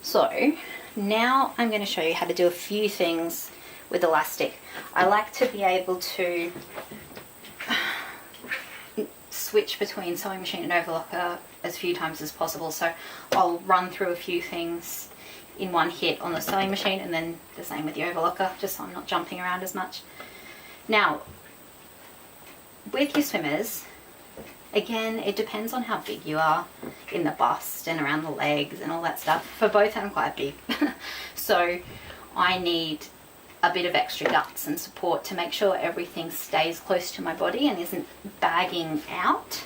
So now I'm going to show you how to do a few things with elastic. I like to be able to switch between sewing machine and overlocker as few times as possible, so I'll run through a few things in one hit on the sewing machine and then the same with the overlocker, just so I'm not jumping around as much. Now with your swimmers, again, it depends on how big you are in the bust and around the legs and all that stuff. For both, I'm quite big. So I need a bit of extra guts and support to make sure everything stays close to my body and isn't bagging out.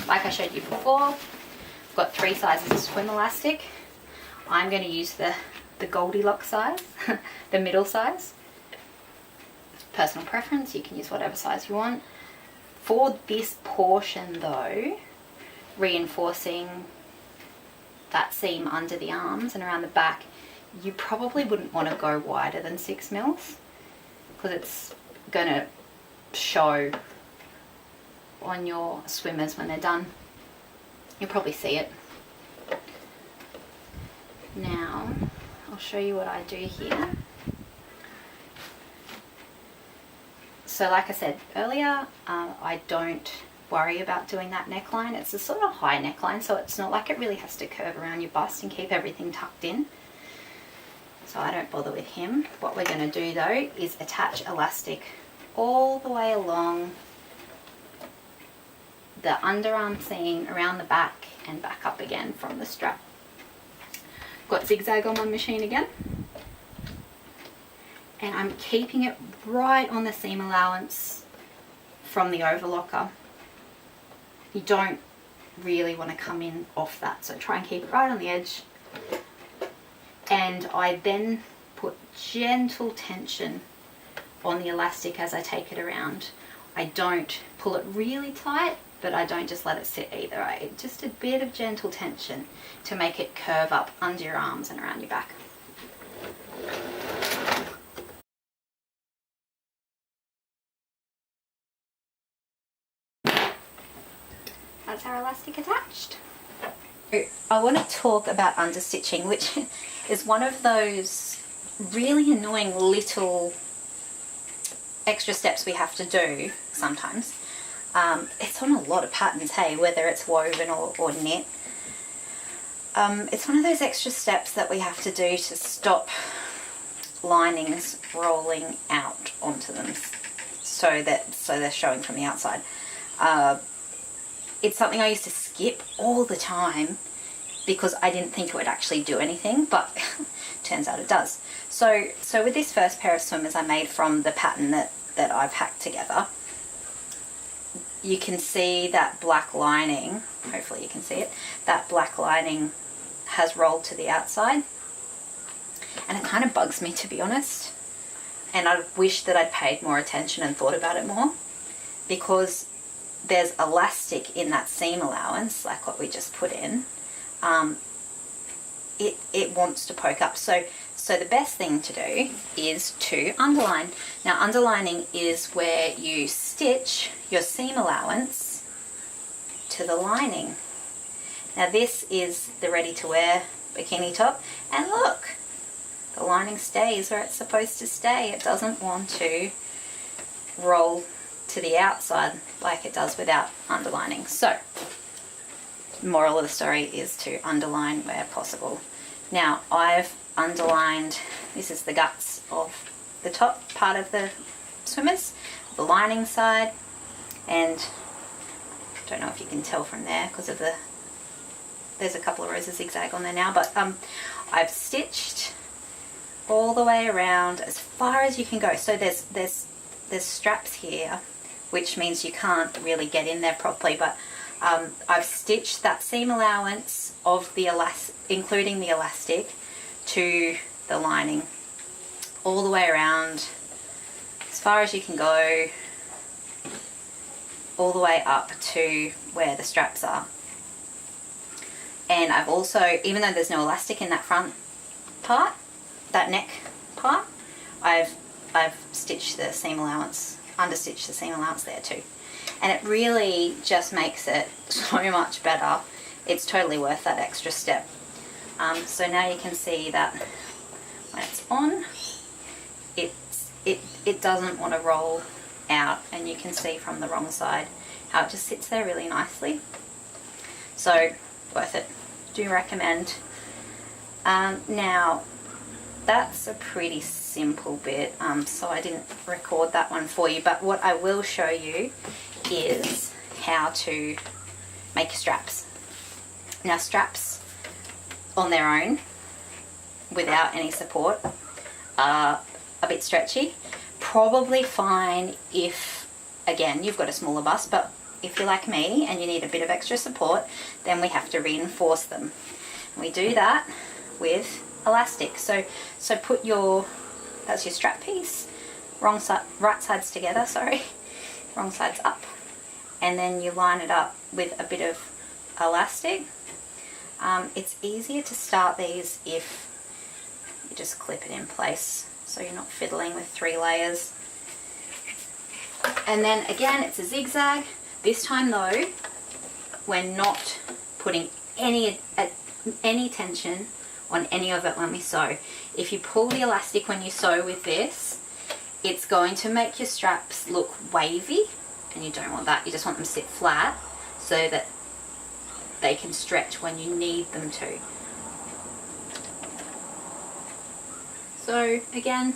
Like I showed you before, I've got 3 sizes of swim elastic. I'm going to use the Goldilocks size, the middle size. Personal preference, you can use whatever size you want. For this portion though, reinforcing that seam under the arms and around the back, you probably wouldn't want to go wider than 6 mils because it's going to show on your swimmers when they're done. You'll probably see it. Now I'll show you what I do here. So like I said earlier, I don't worry about doing that neckline. It's a sort of high neckline, so it's not like it really has to curve around your bust and keep everything tucked in. So I don't bother with him. What we're going to do though is attach elastic all the way along the underarm seam, around the back and back up again from the strap. Got zigzag on my machine again. And I'm keeping it right on the seam allowance from the overlocker. You don't really want to come in off that, so try and keep it right on the edge. And I then put gentle tension on the elastic as I take it around. I don't pull it really tight, but I don't just let it sit either. Just a bit of gentle tension to make it curve up under your arms and around your back. That's our elastic attached. I want to talk about understitching, which is one of those really annoying little extra steps we have to do sometimes. It's on a lot of patterns, hey, whether it's woven or knit. It's one of those extra steps that we have to do to stop linings rolling out onto them so they're showing from the outside. It's something I used to skip all the time because I didn't think it would actually do anything, but turns out it does. So with this first pair of swimmers I made from the pattern that I've hacked together, you can see that black lining, hopefully you can see it, that black lining has rolled to the outside. And it kind of bugs me, to be honest. And I wish that I'd paid more attention and thought about it more, because there's elastic in that seam allowance, like what we just put in. It wants to poke up. So the best thing to do is to underline. Now underlining is where you stitch your seam allowance to the lining. Now this is the ready to wear bikini top, and look, the lining stays where it's supposed to stay. It doesn't want to roll to the outside like it does without underlining. So moral of the story is to underline where possible. Now I've underlined, this is the guts of the top part of the swimmers, the lining side, and I don't know if you can tell from there because of there's a couple of rows of zigzag on there now, but I've stitched all the way around as far as you can go. So there's straps here, which means you can't really get in there properly, but I've stitched that seam allowance of the including the elastic to the lining all the way around as far as you can go, all the way up to where the straps are. And I've also, even though there's no elastic in that front part, that neck part, I've stitched the seam allowance, understitched the seam allowance there too. And it really just makes it so much better. It's totally worth that extra step. So now you can see that when it's on, it doesn't want to roll out, and you can see from the wrong side how it just sits there really nicely. So worth it. Do recommend. Now that's a pretty simple bit, so I didn't record that one for you, but what I will show you is how to make straps. Now straps on their own without any support are a bit stretchy. Probably fine if, again, you've got a smaller bust, but if you're like me and you need a bit of extra support, then we have to reinforce them. And we do that with elastic. So put that's your strap piece, right sides together, sorry, wrong sides up, and then you line it up with a bit of elastic. It's easier to start these if you just clip it in place, so you're not fiddling with 3 layers. And then again, it's a zigzag. This time though, we're not putting any tension on any of it when we sew. If you pull the elastic when you sew with this, it's going to make your straps look wavy, and you don't want that. You just want them to sit flat so that they can stretch when you need them to. So again,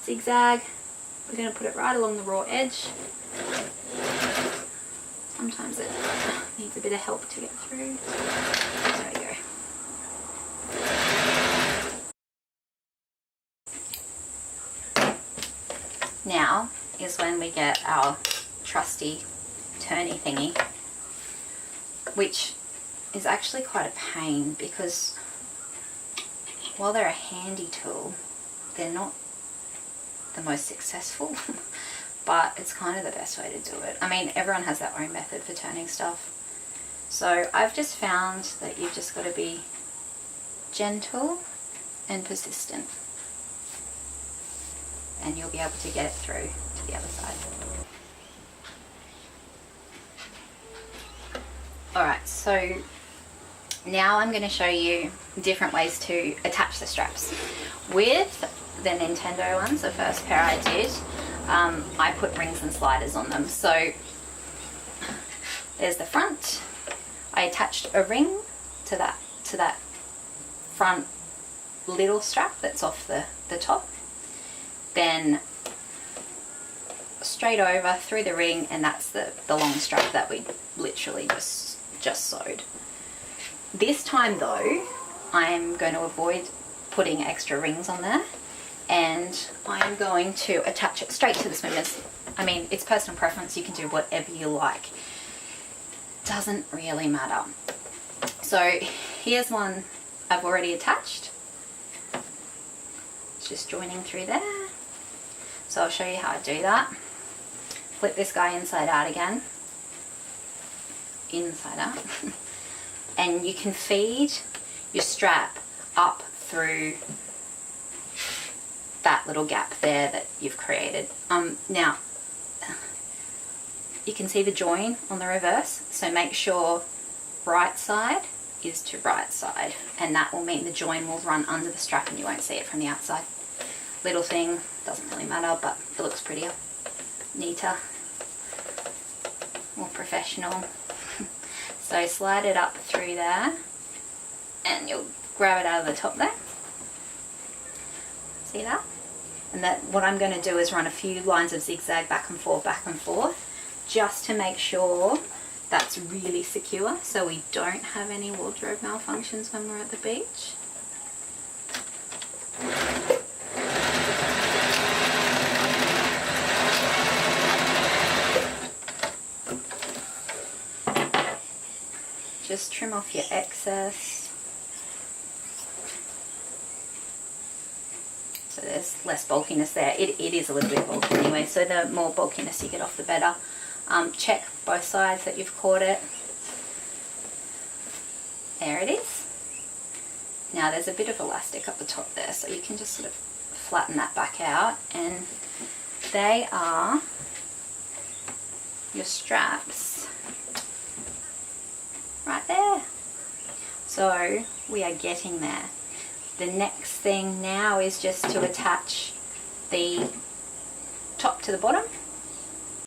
zigzag, we're going to put it right along the raw edge. Sometimes it needs a bit of help to get through. There we go. Now is when we get our trusty turny thingy, which is actually quite a pain because while they're a handy tool, they're not the most successful, but it's kind of the best way to do it. I mean, everyone has their own method for turning stuff. So I've just found that you've just got to be gentle and persistent, and you'll be able to get it through to the other side. Alright, so now I'm going to show you different ways to attach the straps. With the Nintendo ones, the first pair I did, I put rings and sliders on them. So there's the front. I attached a ring to that front little strap that's off the top. Then straight over through the ring, and that's the long strap that we literally just sewed. This time though, I'm going to avoid putting extra rings on there, and I'm going to attach it straight to the swimmers. I mean, it's personal preference, you can do whatever you like. Doesn't really matter. So here's one I've already attached. It's just joining through there. So I'll show you how I do that. Flip this guy inside out again. Inside out. And you can feed your strap up through that little gap there that you've created. Now, you can see the join on the reverse, so make sure right side is to right side, and that will mean the join will run under the strap and you won't see it from the outside. Little thing, doesn't really matter, but it looks prettier, neater, more professional. So slide it up through there and you'll grab it out of the top there. See that? And that what I'm going to do is run a few lines of zigzag back and forth, just to make sure that's really secure so we don't have any wardrobe malfunctions when we're at the beach. Just trim off your excess. So there's less bulkiness there. It is a little bit bulky anyway, so the more bulkiness you get off the better. Check both sides that you've caught it. There it is. Now there's a bit of elastic up the top there, so you can just sort of flatten that back out, and they are your straps right there. So we are getting there. The next thing now is just to attach the top to the bottom.